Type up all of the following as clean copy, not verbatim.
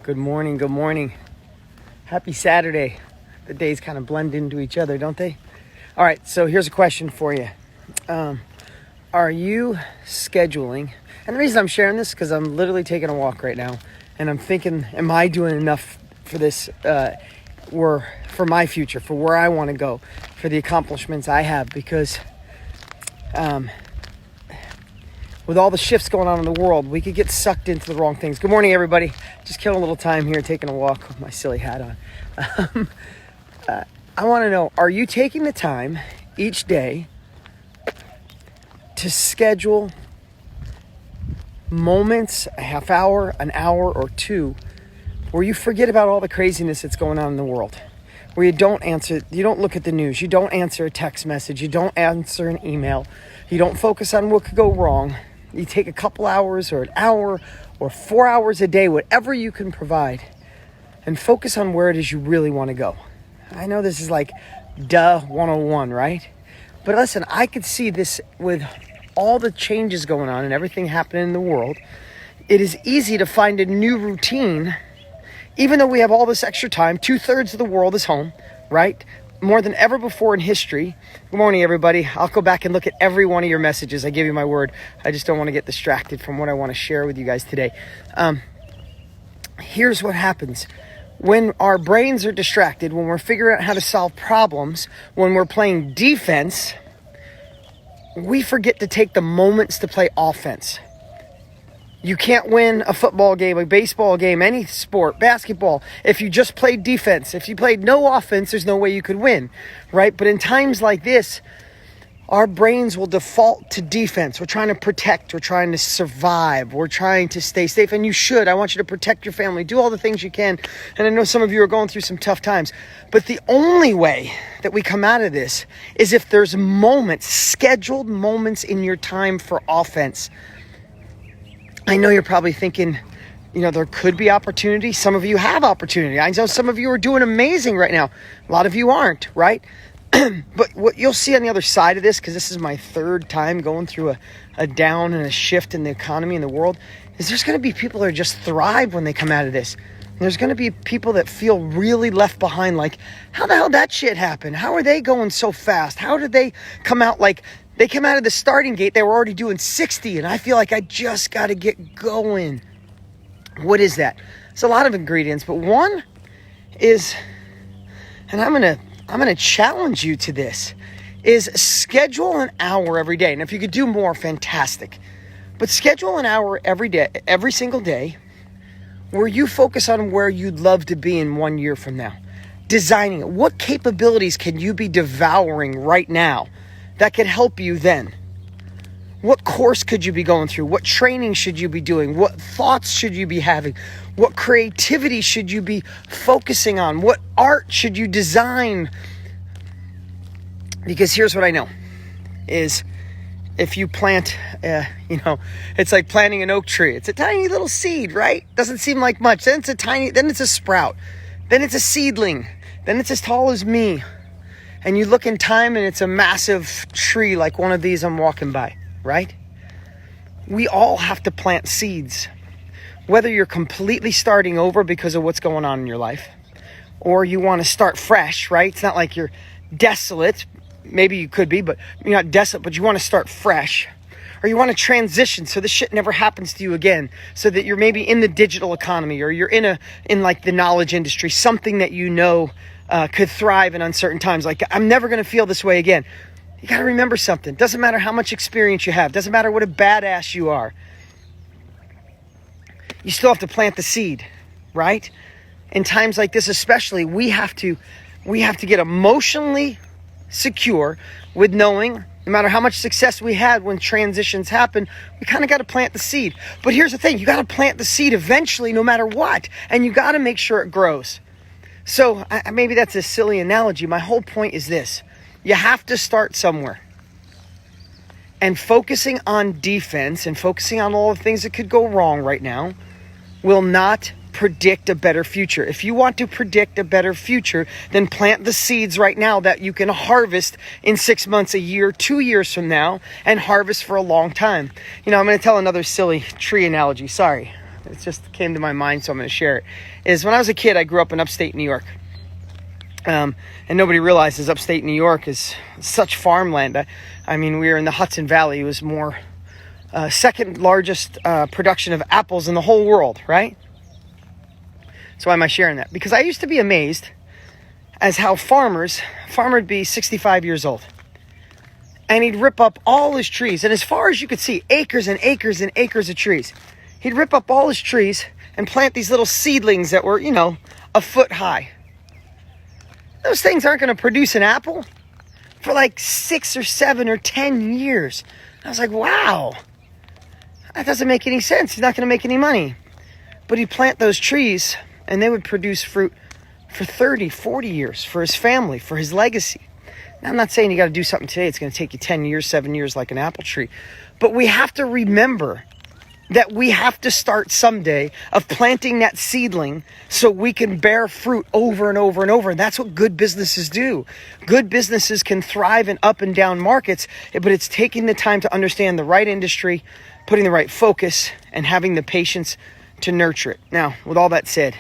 Good morning, good morning. Happy Saturday. The days kind of blend into each other, don't they? All right, so here's a question for you. Are you scheduling? And the reason I'm sharing this is because I'm literally taking a walk right now. And I'm thinking, am I doing enough for this, for my future, for where I want to go, for the accomplishments I have? Because with all the shifts going on in the world, we could get sucked into the wrong things. Good morning, everybody. Just killing a little time here, taking a walk with my silly hat on. I want to know, are you taking the time each day to schedule moments, a half hour, an hour, or two, where you forget about all the craziness that's going on in the world? Where you don't look at the news, you don't answer a text message, you don't answer an email, you don't focus on what could go wrong. You take a couple hours or an hour or 4 hours a day, whatever you can provide, and focus on where it is you really want to go. I know this is like 101, right? But listen, I could see this with all the changes going on and everything happening in the world. It is easy to find a new routine, even though we have all this extra time. 2/3 of the world is home, right? More than ever before in history. Good morning, everybody. I'll go back and look at every one of your messages. I give you my word. I just don't want to get distracted from what I want to share with you guys today. Here's what happens. When our brains are distracted, when we're figuring out how to solve problems, when we're playing defense, we forget to take the moments to play offense. You can't win a football game, a baseball game, any sport, basketball, if you just played defense. If you played no offense, there's no way you could win, right? But in times like this, our brains will default to defense. We're trying to protect. We're trying to survive. We're trying to stay safe. And you should. I want you to protect your family. Do all the things you can. And I know some of you are going through some tough times. But the only way that we come out of this is if there's moments, scheduled moments in your time for offense. I know you're probably thinking, there could be opportunity. Some of you have opportunity. I know some of you are doing amazing right now. A lot of you aren't, right? But what you'll see on the other side of this, because this is my third time going through a down and a shift in the economy in the world, is there's going to be people that just thrive when they come out of this. And there's going to be people that feel really left behind, like, how the hell that shit happened? How are they going so fast? How did they come out like... They came out of the starting gate, they were already doing 60, and I feel like I just got to get going. What is that? It's a lot of ingredients, but one is, and I'm gonna challenge you to this, is schedule an hour every day. And if you could do more, fantastic. But schedule an hour every day, every single day, where you focus on where you'd love to be in 1 year from now. Designing it. What capabilities can you be devouring right now that could help you then? What course could you be going through? What training should you be doing? What thoughts should you be having? What creativity should you be focusing on? What art should you design? Because here's what I know is if you plant, it's like planting an oak tree. It's a tiny little seed, right? Doesn't seem like much. Then it's a sprout. Then it's a seedling. Then it's as tall as me. And you look in time and it's a massive tree like one of these I'm walking by, right? We all have to plant seeds. Whether you're completely starting over because of what's going on in your life, or you want to start fresh, right? It's not like you're desolate. Maybe you could be, but you're not desolate, but you want to start fresh. Or you want to transition so this shit never happens to you again. So that you're maybe in the digital economy, or you're in like the knowledge industry, something that could thrive in uncertain times. Like, I'm never going to feel this way again. You got to remember something. Doesn't matter how much experience you have. Doesn't matter what a badass you are. You still have to plant the seed, right? In times like this especially, we have to get emotionally secure with knowing no matter how much success we had when transitions happen, we kind of got to plant the seed. But here's the thing. You got to plant the seed eventually no matter what. And you got to make sure it grows. So maybe that's a silly analogy. My whole point is this. You have to start somewhere. And focusing on defense and focusing on all the things that could go wrong right now will not predict a better future. If you want to predict a better future, then plant the seeds right now that you can harvest in 6 months, a year, 2 years from now, and harvest for a long time. I'm going to tell another silly tree analogy. Sorry. it just came to my mind, so I'm going to share it, is when I was a kid, I grew up in upstate New York. And nobody realizes upstate New York is such farmland. I mean, we were in the Hudson Valley. It was more second largest production of apples in the whole world, right? So why am I sharing that? Because I used to be amazed as how farmer would be 65 years old. And he'd rip up all his trees. And as far as you could see, acres and acres and acres of trees. He'd rip up all his trees and plant these little seedlings that were, a foot high. Those things aren't going to produce an apple for like 6 or 7 or 10 years. I was like, wow, that doesn't make any sense. He's not going to make any money. But he'd plant those trees and they would produce fruit for 30, 40 years for his family, for his legacy. Now, I'm not saying you got to do something today. It's going to take you 10 years, 7 years like an apple tree. But we have to remember that we have to start someday of planting that seedling so we can bear fruit over and over and over. And that's what good businesses do. Good businesses can thrive in up and down markets, but it's taking the time to understand the right industry, putting the right focus, and having the patience to nurture it. Now, with all that said,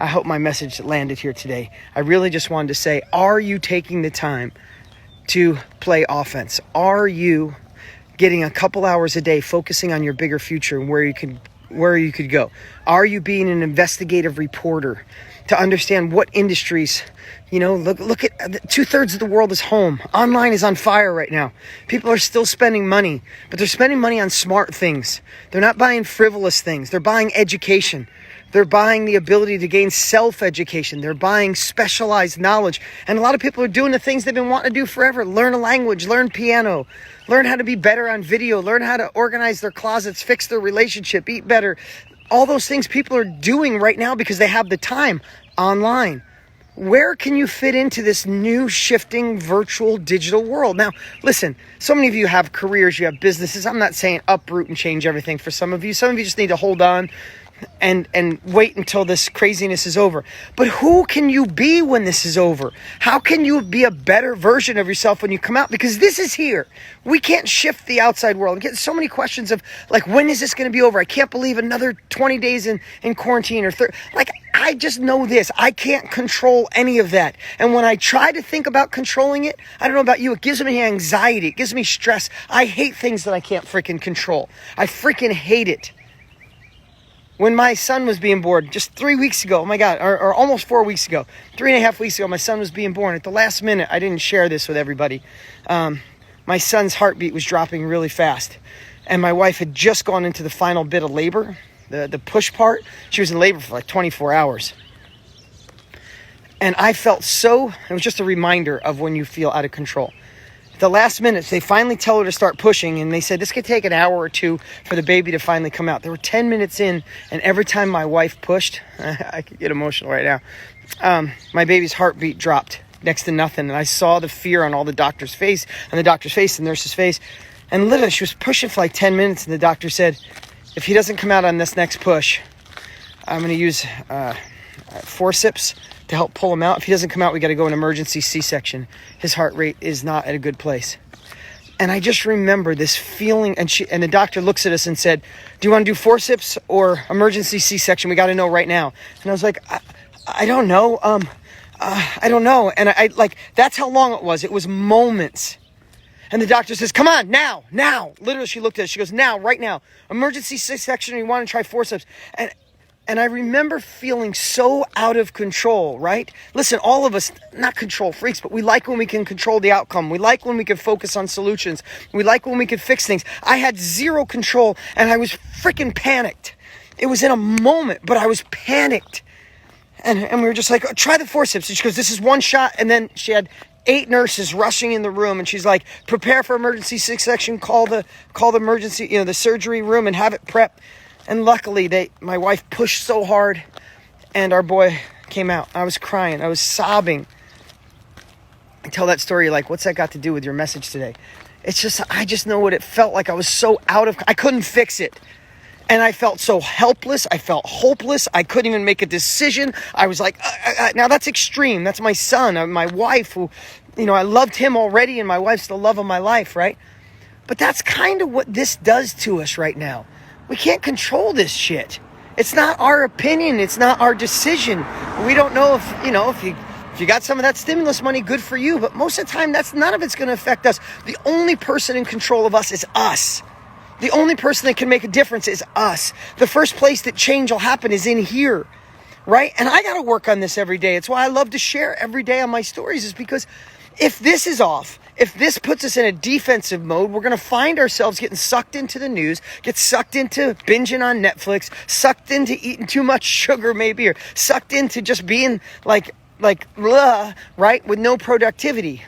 I hope my message landed here today. I really just wanted to say, are you taking the time to play offense? Are you getting a couple hours a day focusing on your bigger future and where you could go? Are you being an investigative reporter to understand what industries, look at 2/3 of the world is home. Online is on fire right now. People are still spending money, but they're spending money on smart things. They're not buying frivolous things. They're buying education. They're buying the ability to gain self-education. They're buying specialized knowledge. And a lot of people are doing the things they've been wanting to do forever. Learn a language, learn piano, learn how to be better on video, learn how to organize their closets, fix their relationship, eat better. All those things people are doing right now because they have the time online. Where can you fit into this new shifting virtual digital world? Now, listen, so many of you have careers, you have businesses. I'm not saying uproot and change everything for some of you. Some of you just need to hold on and wait until this craziness is over. But who can you be when this is over? How can you be a better version of yourself when you come out? Because this is here. We can't shift the outside world. I'm getting so many questions of like, when is this going to be over? I can't believe another 20 days in quarantine or 30. Like, I just know this. I can't control any of that. And when I try to think about controlling it, I don't know about you, it gives me anxiety. It gives me stress. I hate things that I can't freaking control. I freaking hate it. When my son was being born, just 3 weeks ago, oh my God, or almost 4 weeks ago, 3.5 weeks ago, my son was being born. At the last minute, I didn't share this with everybody. My son's heartbeat was dropping really fast. And my wife had just gone into the final bit of labor, the push part. She was in labor for like 24 hours. And I felt it was just a reminder of when you feel out of control. The last minutes, they finally tell her to start pushing, and they said this could take an hour or two for the baby to finally come out. There were 10 minutes in, and every time my wife pushed, I could get emotional right now, my baby's heartbeat dropped next to nothing, and I saw the fear on all the doctor's face, and the nurse's face, and literally she was pushing for like 10 minutes, and the doctor said, if he doesn't come out on this next push, I'm going to use forceps to help pull him out. If he doesn't come out, we got to go an emergency C-section. His heart rate is not at a good place. And I just remember this feeling, and the doctor looks at us and said, do you want to do forceps or emergency C-section? We got to know right now. And I was like, I don't know. I don't know. And I that's how long it was. It was moments. And the doctor says, come on, now. Literally, she looked at us. She goes, now, right now. Emergency C-section, or you want to try forceps? And I remember feeling so out of control, right? Listen, all of us, not control freaks, but we like when we can control the outcome. We like when we can focus on solutions. We like when we can fix things. I had zero control, and I was freaking panicked. It was in a moment, but I was panicked. And we were just like, oh, try the forceps. And she goes, this is one shot. And then she had 8 nurses rushing in the room, and she's like, prepare for emergency C-section, call the emergency, the surgery room and have it prepped. And luckily, my wife pushed so hard, and our boy came out. I was crying. I was sobbing. I tell that story like, what's that got to do with your message today? It's just, I just know what it felt like. I was so I couldn't fix it. And I felt so helpless. I felt hopeless. I couldn't even make a decision. I was like, now that's extreme. That's my son, my wife, who, I loved him already, and my wife's the love of my life, right? But that's kind of what this does to us right now. We can't control this shit. It's not our opinion. It's not our decision. We don't know if you got some of that stimulus money, good for you. But most of the time, none of it's going to affect us. The only person in control of us is us. The only person that can make a difference is us. The first place that change will happen is in here, right? And I got to work on this every day. It's why I love to share every day on my stories, is because if this is off, if this puts us in a defensive mode, we're going to find ourselves getting sucked into the news, get sucked into binging on Netflix, sucked into eating too much sugar maybe, or sucked into just being like right, with no productivity.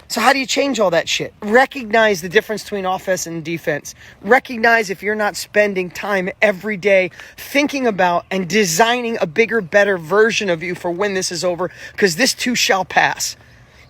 So how do you change all that shit? Recognize the difference between offense and defense. Recognize if you're not spending time every day thinking about and designing a bigger, better version of you for when this is over, because this too shall pass.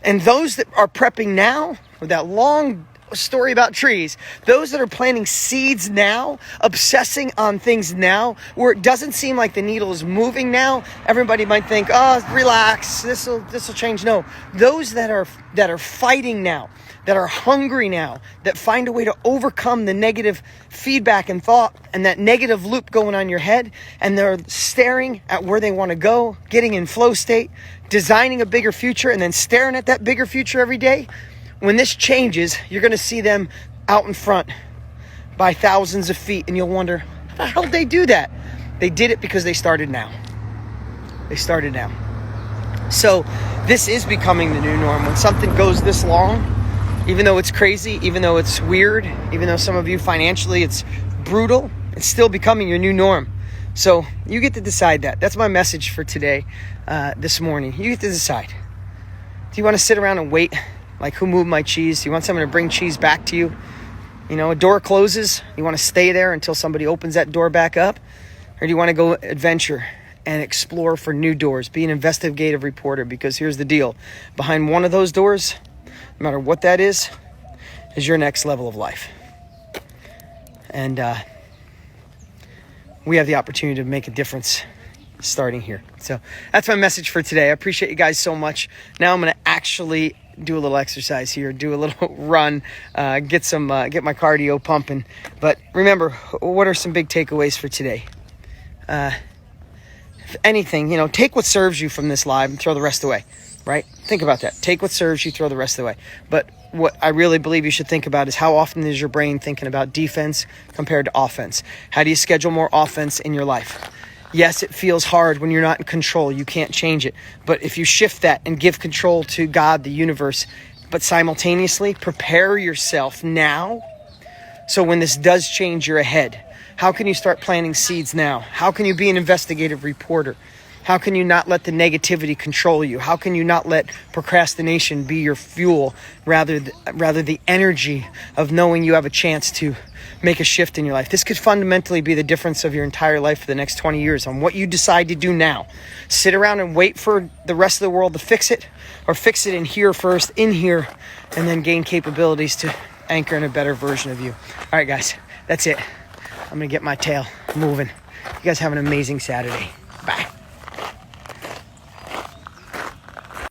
And those that are prepping now, with that long story about trees, those that are planting seeds now, obsessing on things now, where it doesn't seem like the needle is moving now, everybody might think, oh, relax, this'll change. No, those that are fighting now, that are hungry now, that find a way to overcome the negative feedback and thought and that negative loop going on in your head, and they're staring at where they want to go, getting in flow state, designing a bigger future, and then staring at that bigger future every day. When this changes, you're going to see them out in front by thousands of feet, and you'll wonder, how the hell did they do that? They did it because they started now. They started now. So this is becoming the new norm. When something goes this long, even though it's crazy, even though it's weird, even though some of you financially it's brutal, it's still becoming your new norm. So you get to decide that. That's my message for today, this morning. You get to decide. Do you want to sit around and wait? Like, who moved my cheese? Do you want someone to bring cheese back to you? You know, a door closes. You want to stay there until somebody opens that door back up? Or do you want to go adventure and explore for new doors? Be an investigative reporter, because here's the deal. Behind one of those doors, no matter what that is your next level of life. And we have the opportunity to make a difference starting here. So that's my message for today. I appreciate you guys so much. Now I'm going to actually do a little exercise here, do a little run, get my cardio pumping. But remember, what are some big takeaways for today? If anything, take what serves you from this live and throw the rest away, right? Think about that. Take what serves you, throw the rest away. But what I really believe you should think about is, how often is your brain thinking about defense compared to offense? How do you schedule more offense in your life? Yes, it feels hard when you're not in control. You can't change it. But if you shift that and give control to God, the universe, but simultaneously prepare yourself now, so when this does change, you're ahead. How can you start planting seeds now? How can you be an investigative reporter? How can you not let the negativity control you? How can you not let procrastination be your fuel, rather the energy of knowing you have a chance to make a shift in your life? This could fundamentally be the difference of your entire life for the next 20 years on what you decide to do now. Sit around and wait for the rest of the world to fix it, or fix it in here first, in here, and then gain capabilities to anchor in a better version of you. All right, guys, that's it. I'm going to get my tail moving. You guys have an amazing Saturday.